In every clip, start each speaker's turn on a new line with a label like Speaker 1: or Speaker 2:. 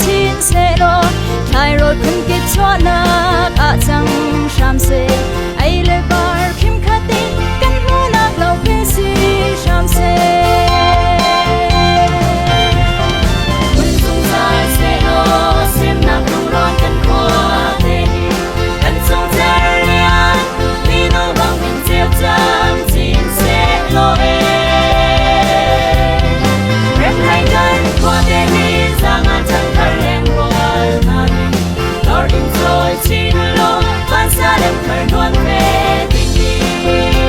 Speaker 1: Chin se lo thai ro khun ki chwa na a chang sham se ai le bar phim khati kan hu na lo pe si sham se kun sung sai se lo sim na kum ron kan kho te kan sung tar lian mi no bang min tiao cham chin se lo e rep hai kan kho te ni sang an chang Chin lo van sa dem khởi nguồn về tình yêu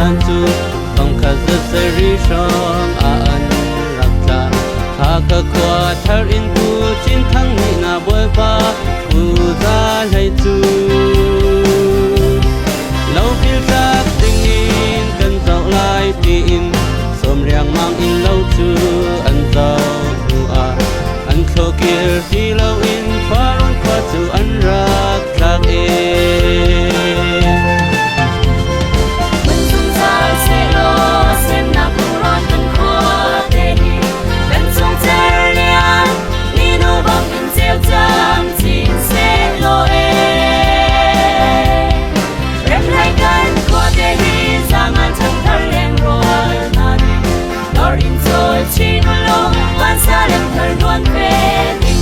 Speaker 2: านจูต้องขัดเสรีชองอันรักจาหากขวาทารินกูจินทั้งนี้นาบวยบากูจะให้จูเราพิลจากสิ่งนี้กันเจ้าลายปีนสมเรียงมังอินเราจูอันเจ้าหัวอันโคเกียร์ที่เราอินฟ้าร้อนฟ้าจูอันรักจากเอง
Speaker 1: มันสงสารเสโลเส้นนักร้อนกันขวาเตหีกันสงเจริญนี่โนบังเป็นเจ้าจำจีนเสโลเอเริ่มรายการขวาเตหีสร้างงานทั้งทะเลร้อนนั่นดอรินโซชิโนโลวันซาเลมเธอล้วนเป็นอีก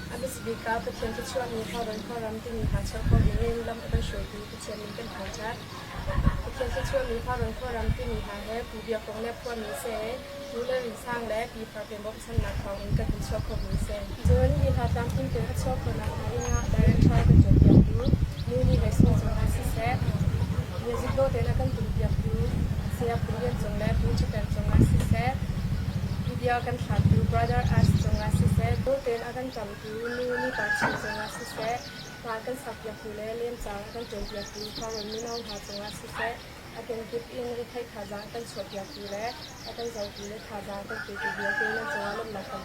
Speaker 3: Abis petien kecuali ni kawan kawan tu ni hasil kau ini dalam apa show tu petien ni kan hajat petien kecuali kawan kawan tu ni hanya punya kong lep kau ni se mula risang lep di parten box sana kau ni kan show kau ni se jadi ni hatam pun tu show kau nak ingat dari cara kerja tu ni ni besok jangan sise music tu dia nak kan kerja tu siap kerja jangan tu cakap jangan sise dia akan satu brother as jangan sise tu dia akan jam tu ni baca jangan sise akan sabya pula lem jangan akan kerja tu kalau ni nak hal jangan sise akan keep in rekai kaza akan sabya pula akan jauh pula kaza akan kerja dia tu nak jangan lemah kan